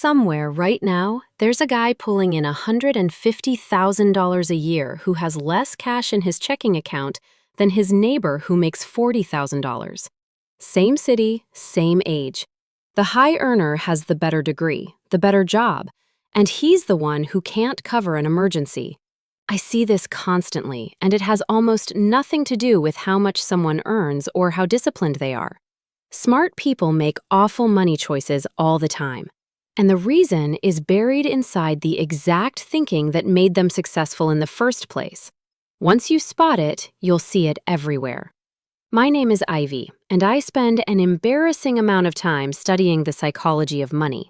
Somewhere right now, there's a guy pulling in $150,000 a year who has less cash in his checking account than his neighbor who makes $40,000. Same city, same age. The high earner has the better degree, the better job, and he's the one who can't cover an emergency. I see this constantly, and it has almost nothing to do with how much someone earns or how disciplined they are. Smart people make awful money choices all the time. And the reason is buried inside the exact thinking that made them successful in the first place. Once you spot it, you'll see it everywhere. My name is Ivy, and I spend an embarrassing amount of time studying the psychology of money.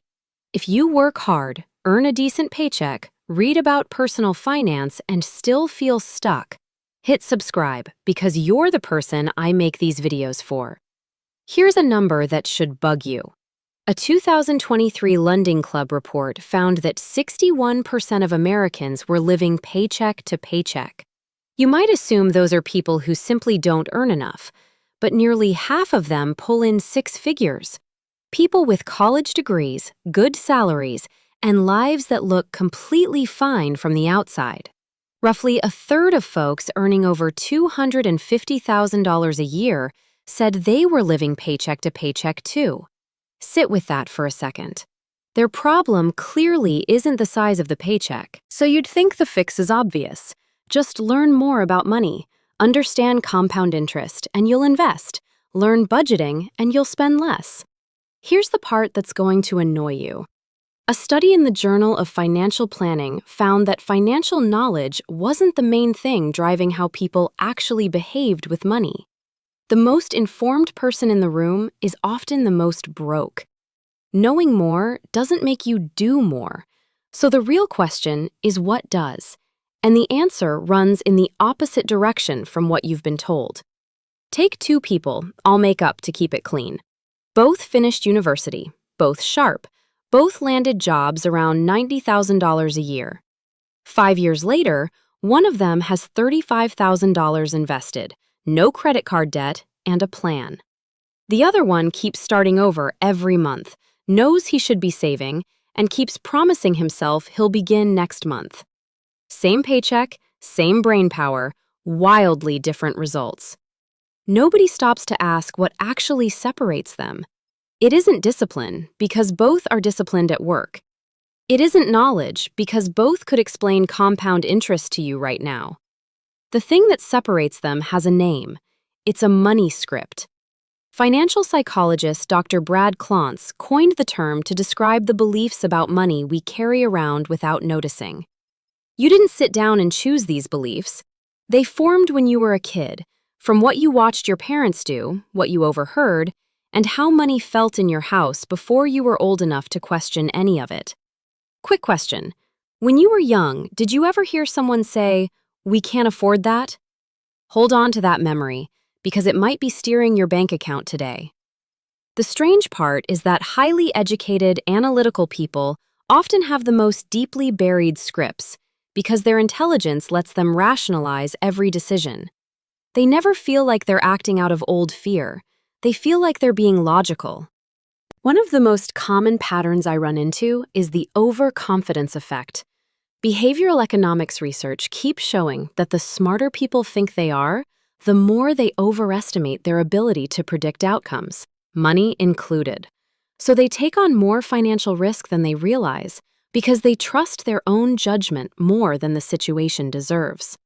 If you work hard, earn a decent paycheck, read about personal finance, and still feel stuck, hit subscribe because you're the person I make these videos for. Here's a number that should bug you. A 2023 London Club report found that 61% of Americans were living paycheck to paycheck. You might assume those are people who simply don't earn enough, but nearly half of them pull in six figures. People with college degrees, good salaries, and lives that look completely fine from the outside. Roughly a third of folks earning over $250,000 a year said they were living paycheck to paycheck too. Sit with that for a second. Their problem clearly isn't the size of the paycheck, so you'd think the fix is obvious. Just learn more about money, understand compound interest, and you'll invest. Learn budgeting, and you'll spend less. Here's the part that's going to annoy you. A study in the Journal of Financial Planning found that financial knowledge wasn't the main thing driving how people actually behaved with money. The most informed person in the room is often the most broke. Knowing more doesn't make you do more. So the real question is what does? And the answer runs in the opposite direction from what you've been told. Take two people, I'll make up to keep it clean. Both finished university, both sharp, both landed jobs around $90,000 a year. 5 years later, one of them has $35,000 invested, no credit card debt, and a plan. The other one keeps starting over every month, knows he should be saving, and keeps promising himself he'll begin next month. Same paycheck, same brain power, wildly different results. Nobody stops to ask what actually separates them. It isn't discipline, because both are disciplined at work. It isn't knowledge, because both could explain compound interest to you right now. The thing that separates them has a name. It's a money script. Financial psychologist Dr. Brad Klontz coined the term to describe the beliefs about money we carry around without noticing. You didn't sit down and choose these beliefs. They formed when you were a kid, from what you watched your parents do, what you overheard, and how money felt in your house before you were old enough to question any of it. Quick question. When you were young, did you ever hear someone say, "We can't afford that"? Hold on to that memory, because it might be steering your bank account today. The strange part is that highly educated, analytical people often have the most deeply buried scripts because their intelligence lets them rationalize every decision. They never feel like they're acting out of old fear. They feel like they're being logical. One of the most common patterns I run into is the overconfidence effect. Behavioral economics research keeps showing that the smarter people think they are, the more they overestimate their ability to predict outcomes, money included. So they take on more financial risk than they realize because they trust their own judgment more than the situation deserves.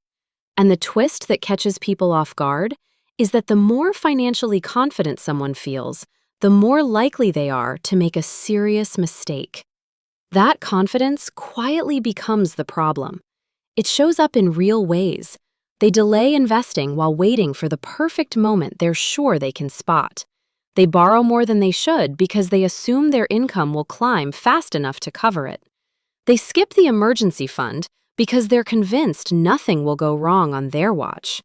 And the twist that catches people off guard is that the more financially confident someone feels, the more likely they are to make a serious mistake. That confidence quietly becomes the problem. It shows up in real ways. They delay investing while waiting for the perfect moment they're sure they can spot. They borrow more than they should because they assume their income will climb fast enough to cover it. They skip the emergency fund because they're convinced nothing will go wrong on their watch.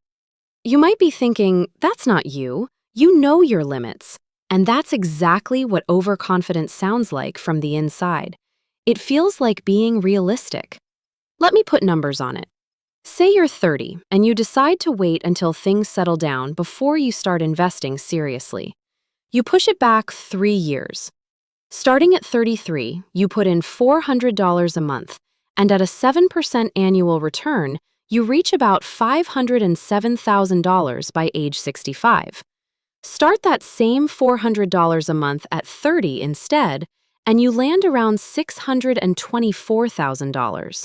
You might be thinking, that's not you. You know your limits. And that's exactly what overconfidence sounds like from the inside. It feels like being realistic. Let me put numbers on it. Say you're 30 and you decide to wait until things settle down before you start investing seriously. You push it back 3 years. Starting at 33, you put in $400 a month, and at a 7% annual return, you reach about $507,000 by age 65. Start that same $400 a month at 30 instead, and you land around $624,000.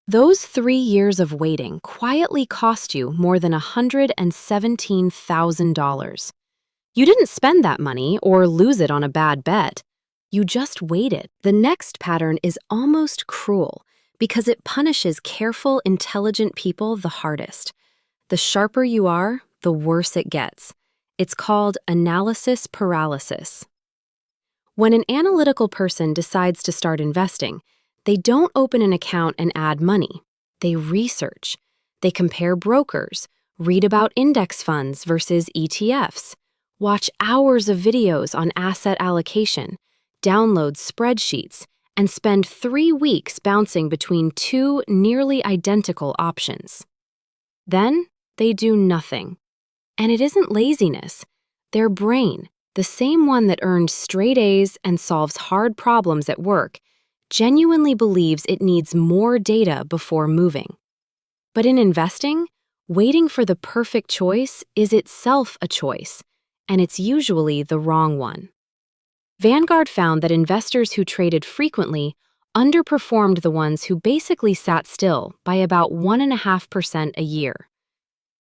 Those 3 years of waiting quietly cost you more than $117,000. You didn't spend that money or lose it on a bad bet. You just waited. The next pattern is almost cruel because it punishes careful, intelligent people the hardest. The sharper you are, the worse it gets. It's called analysis paralysis. When an analytical person decides to start investing, they don't open an account and add money. They research. They compare brokers, read about index funds versus ETFs, watch hours of videos on asset allocation, download spreadsheets, and spend 3 weeks bouncing between 2 nearly identical options. Then they do nothing. And it isn't laziness. Their brain, the same one that earned straight A's and solves hard problems at work, genuinely believes it needs more data before moving. But in investing, waiting for the perfect choice is itself a choice, and it's usually the wrong one. Vanguard found that investors who traded frequently underperformed the ones who basically sat still by about 1.5% a year.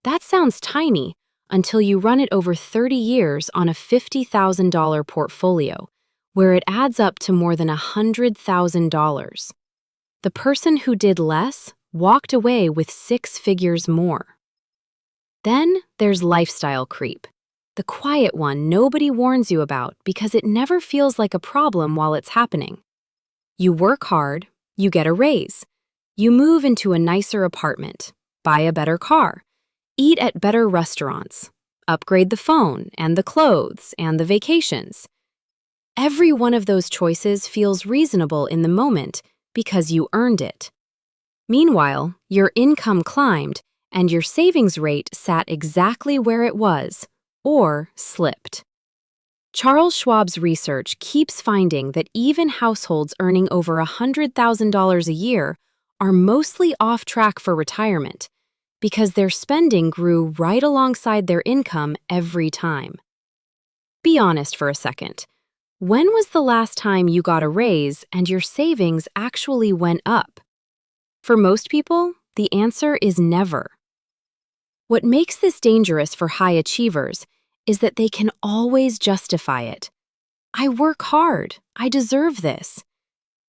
That sounds tiny until you run it over 30 years on a $50,000 portfolio, where it adds up to more than $100,000. The person who did less walked away with 6 figures more. Then there's lifestyle creep, the quiet one nobody warns you about because it never feels like a problem while it's happening. You work hard, you get a raise, you move into a nicer apartment, buy a better car, eat at better restaurants, upgrade the phone and the clothes and the vacations. Every one of those choices feels reasonable in the moment because you earned it. Meanwhile, your income climbed and your savings rate sat exactly where it was, or slipped. Charles Schwab's research keeps finding that even households earning over $100,000 a year are mostly off track for retirement because their spending grew right alongside their income every time. Be honest for a second. When was the last time you got a raise and your savings actually went up? For most people, the answer is never. What makes this dangerous for high achievers is that they can always justify it. I work hard. I deserve this.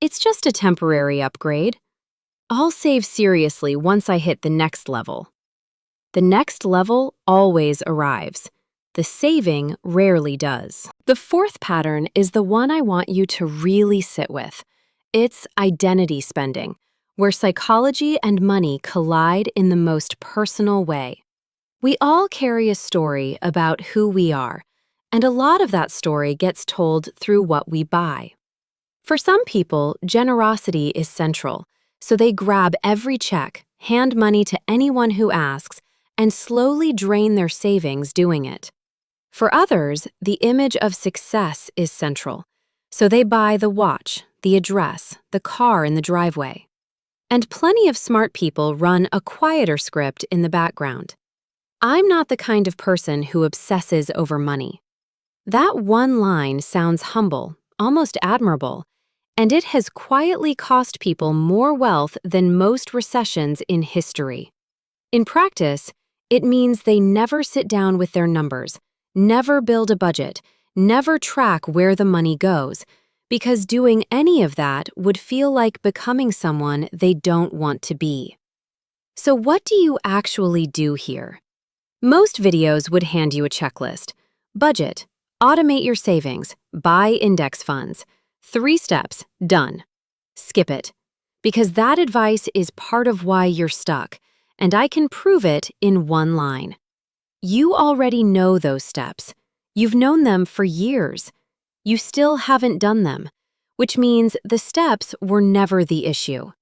It's just a temporary upgrade. I'll save seriously once I hit the next level. The next level always arrives. The saving rarely does. The fourth pattern is the one I want you to really sit with. It's identity spending, where psychology and money collide in the most personal way. We all carry a story about who we are, and a lot of that story gets told through what we buy. For some people, generosity is central, so they grab every check, hand money to anyone who asks, and slowly drain their savings doing it. For others, the image of success is central, so they buy the watch, the address, the car in the driveway. And plenty of smart people run a quieter script in the background. I'm not the kind of person who obsesses over money. That one line sounds humble, almost admirable, and it has quietly cost people more wealth than most recessions in history. In practice, it means they never sit down with their numbers, never build a budget, never track where the money goes, because doing any of that would feel like becoming someone they don't want to be. So what do you actually do here? Most videos would hand you a checklist. Budget, automate your savings, buy index funds. 3 steps, done. Skip it, because that advice is part of why you're stuck, and I can prove it in one line. You already know those steps. You've known them for years. You still haven't done them, which means the steps were never the issue.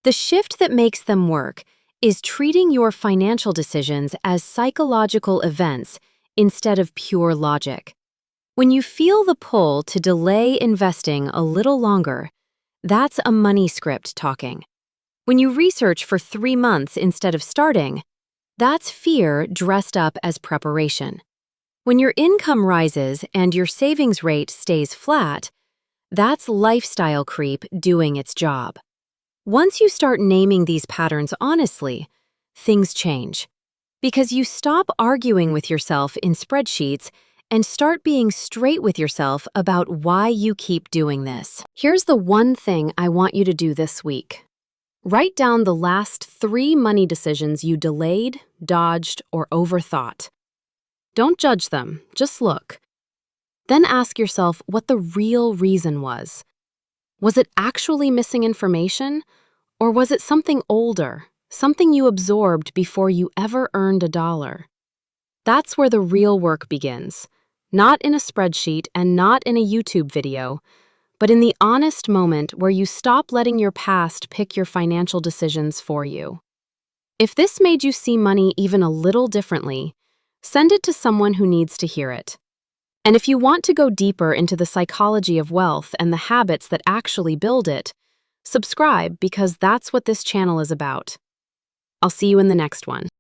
The shift that makes them work is treating your financial decisions as psychological events instead of pure logic. When you feel the pull to delay investing a little longer, that's a money script talking. When you research for 3 months instead of starting, that's fear dressed up as preparation. When your income rises and your savings rate stays flat, that's lifestyle creep doing its job. Once you start naming these patterns honestly, things change. Because you stop arguing with yourself in spreadsheets and start being straight with yourself about why you keep doing this. Here's the one thing I want you to do this week. Write down the last 3 money decisions you delayed, dodged, or overthought. Don't judge them, just look. Then ask yourself what the real reason was. Was it actually missing information? Or was it something older, something you absorbed before you ever earned $1? That's where the real work begins. Not in a spreadsheet and not in a YouTube video, but in the honest moment where you stop letting your past pick your financial decisions for you. If this made you see money even a little differently, send it to someone who needs to hear it. And if you want to go deeper into the psychology of wealth and the habits that actually build it, subscribe because that's what this channel is about. I'll see you in the next one.